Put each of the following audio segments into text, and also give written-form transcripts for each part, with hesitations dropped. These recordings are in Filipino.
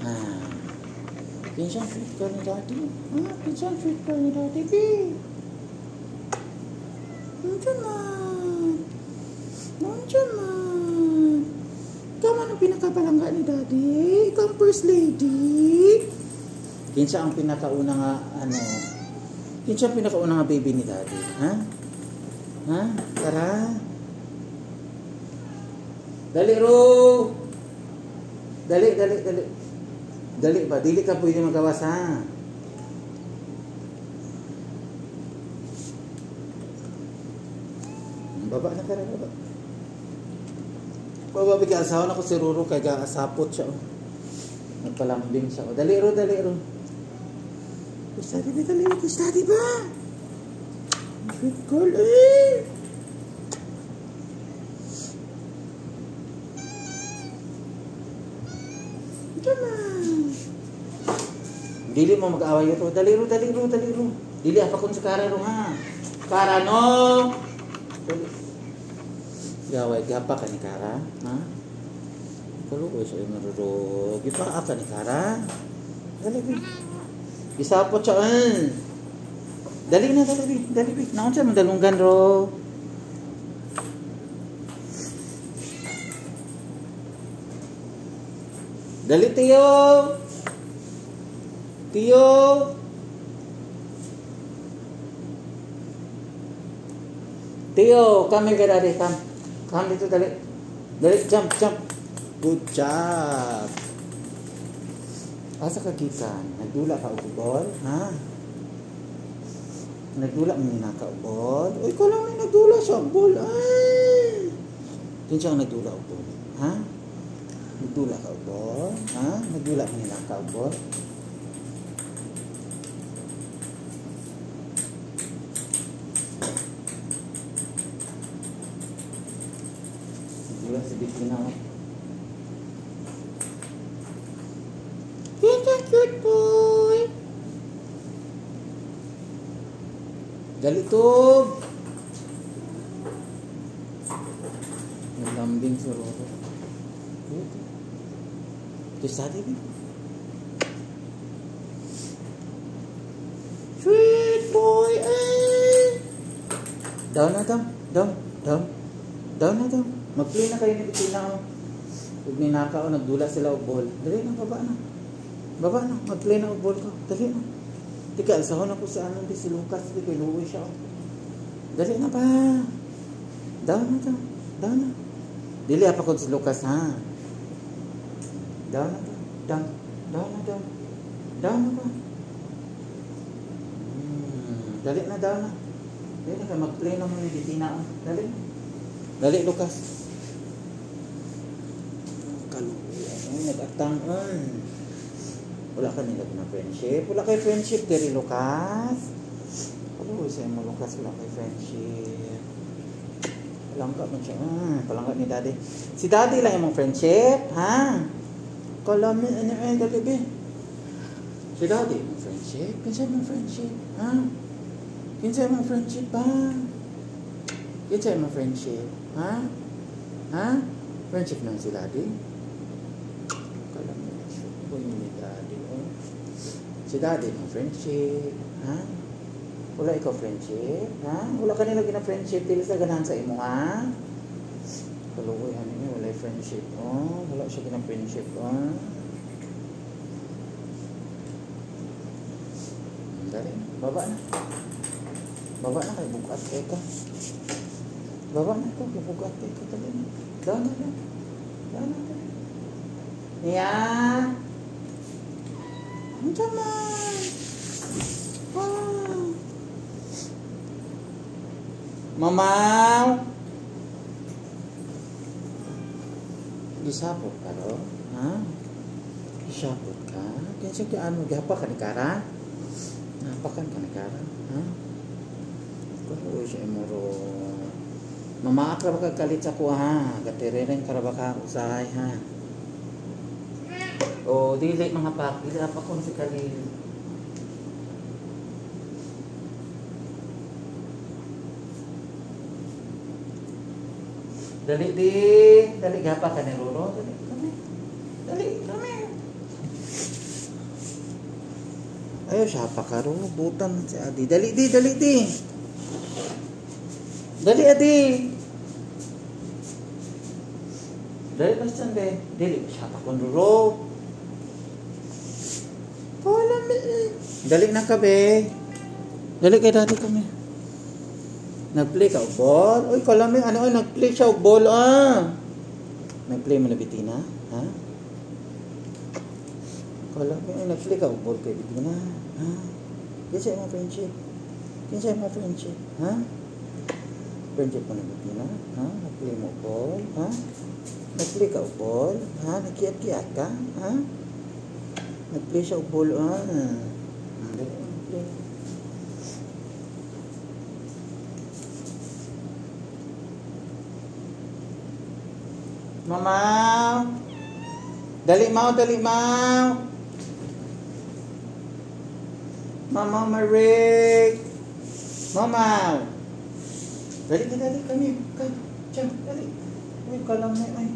Ah. Pinsang sweet ka ni Daddy. Ah, pinsang sweet ka ni Daddy, B. Nandiyan man. Nandiyan man. Ikaw man ang pinakapalangga ni Daddy. Ikaw ang first lady. Kinsa ang pinakauna nga, kinsa ang pinakauna nga baby ni Daddy? Ha? Ha? Tara. Dali, Ro. Dali. Dali ba? Dili ka pwede magawas, ha? Baba na, tara, baba. Baba, bigyan asawa na ko si Ruro kay gaasapot siya, oh. Nagpalambing siya, oh. Dali, Ro. Study ba? Sweet girl, eh. Dili mo mag-away ito. Dali ro. Dili apa kun sa Kara ro, ha. Kara, no. Gaway gapa ka ni Kara, ha? Kaluoy sa maruro. Gipa ka ni Kara. Dali. Gisapot siya, eh. Dali. Naon siya madalunggan ro. Dali, Tiyo. Tiyo, come here, Daddy. Come dito, dali. Jump. Good job. Asa ka gikan? Nagdula ka og ball, ha? Nagdula mo na ka og ball. Uy, ko lang may nagdula siya og ball. Ay. Kinsa ang nagdula og ball, ha? Nagdula ka og ball, ha? Nagdula mo na ka og ball. Nagdula si Bikina, oh. Cute boy. Dali tub. Nalambing sa Roro. Terus tadi ni. Sweet boy, eh. Down na daw. Mag-play na kayo ni Bikina, oh. Huwag ninaka, oh. Nagdula sila og ball. Dali na, baba na, mag-play na og ball ko. Dali na. Tika, alsahon ako sa di si Lucas. Di kay Louie siya. Dali na pa. Down na. Dili apa ko si Lucas, ha. Down na pa. Dali na, down na. Dali na, mag-play na mo ni Bitina. Dali, Lucas. Kaluwi. Nag-atang. Wala ka nila na friendship. Wala kay friendship diri, Lucas. Kaluwi sa mo, Lucas. Wala kay friendship. Palangga man siya. Palangga ni Daddy. Si Daddy lang yung friendship, ha? Kalami, dali, be. Si Daddy yung friendship. Kinsa yung friendship, ha? Kinsa yung friendship, ba? Kinsa yung friendship, ha? Ha? Friendship lang si Daddy. Kalami na siya. Ni Daddy, oh. Si Daddy yung friendship, ha? Wala ikaw friendship, ha? Wala ka nila gina-friendship. Dili sa ganahan sa imo, ha? Kaluwi, niya, wala yung friendship, oh. Wala siya gina-friendship, oh. Dali, baba na. Baba na kay bukat, eka. Baba na ito, kay bukat, eka. Dali na. Down na. Yan. Ang jaman. Mamaw. Gisapot ka, ro? Ha? Gisapot ka? Kaya siya kaya gapa ka ni Kara? Napakan ka ni Kara? Ha? Kalo siya imuro. Mama ka ba kagalit sa ko, ha? Gatireren ka ba ka usahay, ha? O, dili mga pak. Dili apa kung si Kalil. Dali, gapa ka ni Roro. Dali, kami. Ayaw siya pa karo. Butan si Adi. Dali di, dali di. Dali Adi. Dali pas dyan be. Dali siya pa kunduro. Dali na ka be. Dali kay dati kami. Nag-play ka o ball? Uy, kalaming ano ay nag-play siya o ball ah. Nag-play mo na Bitina? Ha? Kalaming ay nag-play ka o ball kay Bitina? Ha? Kinsa yung mga friendship? Kinsa yung mga friendship? Ha? Friendship mo na Bitina? Ha? Nag-play mo ball? Ha? Nag-play ka o ball? Ha? Nagkiyat-kiyat ka? Ha? Nag-play siya o ball ah. Nag-play. Mamaw. Dali mau, dali mau. Mamaw Marie. Mamaw. Dali kami. Diyan, dali. Uy, kalami ay.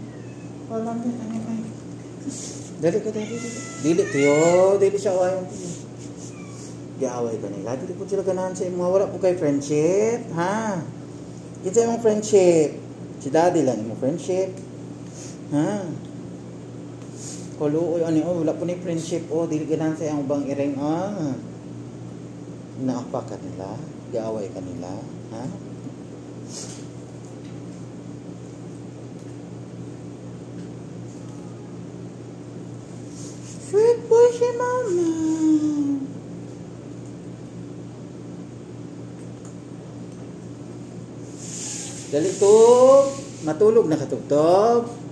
Kalami ay. Dali. Dili tiyo, dili siya away. Giaway ka nila. Dili po sila ganahan sa imo. Wala po kay friendship, ha? Kita imong friendship. Si daddy lang imong friendship. Ha? Kulo oy ani wala po ni friendship o dili ganahan sa iyang ubang ireng ah. Naapa ka nila, giaway ka nila, ha? Sweet boy si mama. Dali to, matulog na katugtog.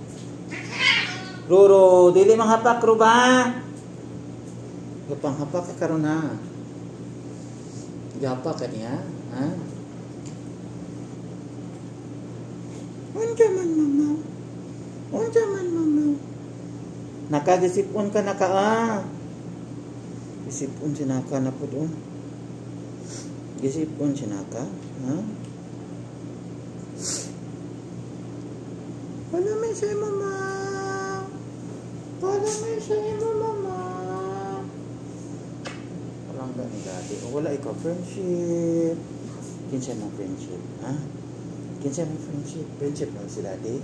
Roro, dili manghapak ro ba? Gapang hapak ka karon ha. Gapak ka niya, ha? Unsa man mama. Nakagisipon ka na ka ah. Gisipon sinaka na pud on. Gisipon sinaka, ha? Wala may sa mama. Wala may sa mama. Walang gani dati. O wala ikaw friendship. Kinsa mo friendship, ha? Kinsa mo friendship? Friendship lang si daddy.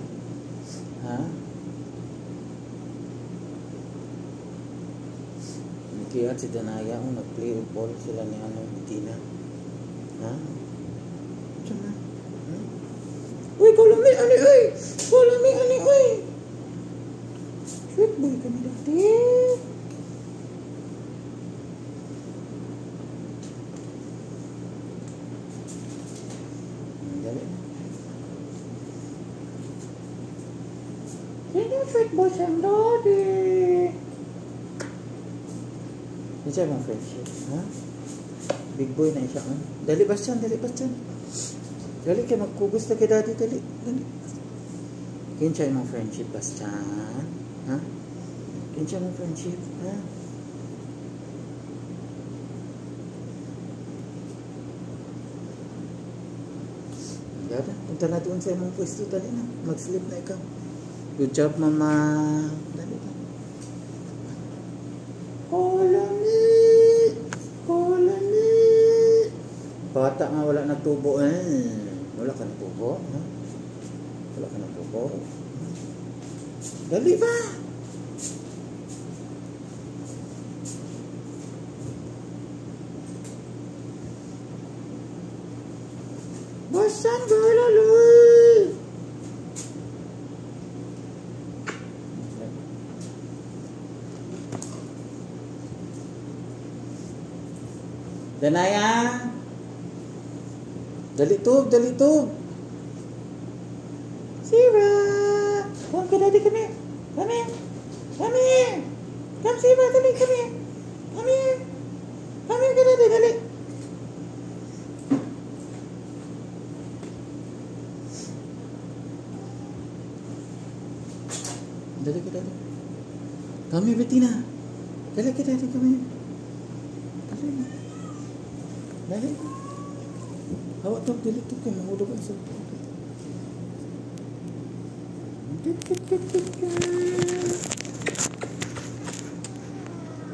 Ha? Kaya si Danaya kung nag-play o ball sila ni Bitina. Ha? Diyan. Uy, kalami, ani, uy! Kalami, ani, uy! Sweet boy ka ni dati. Dali na. Sino sweet boy sa dati? Isa mong friendship, ha? Big boy na siya, ha? Dali Bastian. Dali kayo magkugos na kay daddy, dali. Kinsa mong friendship, Bastian? Ha? Kinsa mong friendship, ha? Dada, punta na doon sa imong pwesto, dali na. Mag-sleep na ikaw. Good job, mama. Dali ka. Bata nga wala nagtubo eh. Wala ka nagtubo, ha? Wala ka nagtubo. Dali ba? Basan galaloy. Danaya. Dali tub. Sira. Huwag ka dali kami. Kami. Come Sira, dali kami. Kami ka dali. Dali ka dali. Kami Betina. Dali ka dali kami. Dali. Awak tu dili tu kan mahudog ang sa.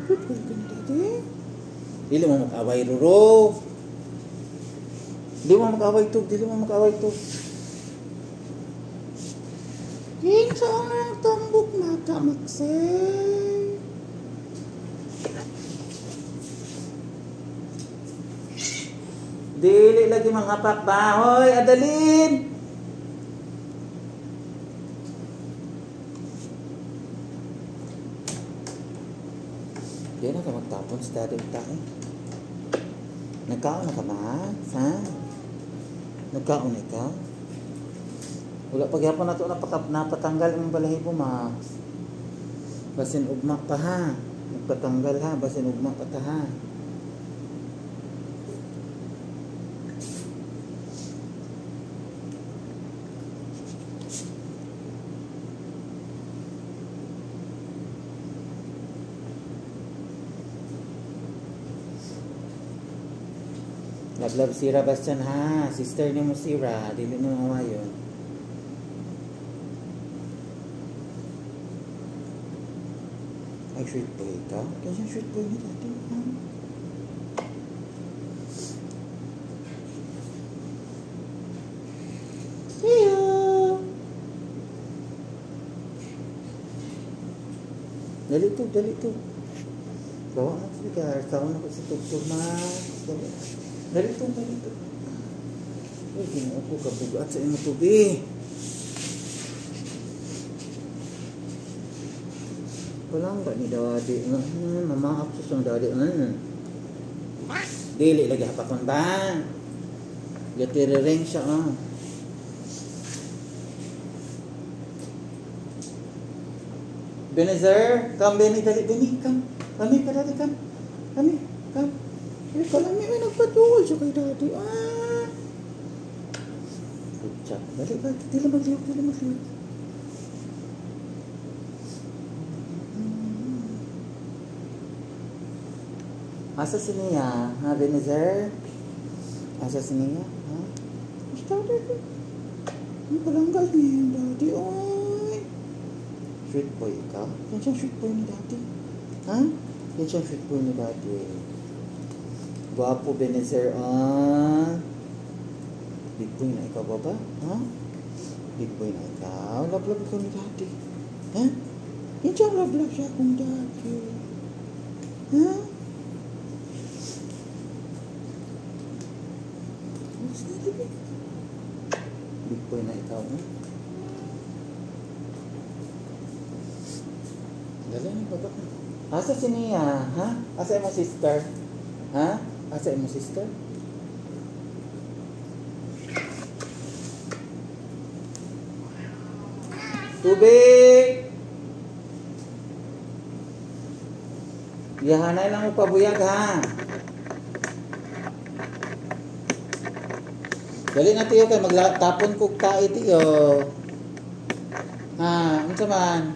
Good boy ka na dati. Dili mo mag-away, Roro. Dili mo mag-away to. Kinsa ang tambok mata, Maxey. Dili lagi mga pakbahoy, Adalin. Di na ka magtapon sa dati tayo. Nagkaon na ka, Max? Ha? Nagkaon na ka? Wala pagyapon na ito napatanggal ang balahibo, Max. Basin ugma pa ha. Nagpatanggal ha. Basin ugma pa ta ha. Love sira Bastian ha. Sister niya mo sira. Dili mo awayon. Ay, sweet boy ka? Kasi sweet boy niya dati. Ha? Iyo! Dali to. Bawa mo sa Tawon ako sa tuktur, Max. Dali to. Uy, ginawa ko kabugat sa imo tubi. Walang ba ni Dadi? Mamaak sa Dadi. Dili lagi hapakon ba? Gatirireng siya, Benezer, come Benny, dali, Benny, come. Kami ka dati, come. Come. Eh, kalami ay nagpatuol siya kay Daddy. Good job. Dali ba? Dili magliyok. Asa si Nia? Ha, Benezer? Asa si Nia? Ha? Basta Daddy. Ang palanggal niya yung Daddy. Oy! Sweet boy ka? Yan siyang sweet boy ni Daddy. Ha? Yan siyang sweet boy ni Daddy. Guwapo, Benezer. Big boy na ikaw, baba? Ha? Big boy na ikaw. Love ikaw ni Daddy. Ha? Yan siyang love siya kong Daddy. Ha? Big boy na ikaw, ha? Dali na, baba ka. Asa si Nia, ha? Asa mo sister? Ha? Asa mo sister? Tubig! Yahanay lang mo pabuyag, ha? Dali na tiyo kay magtapon ko ka itiyo. Ha, unsa man?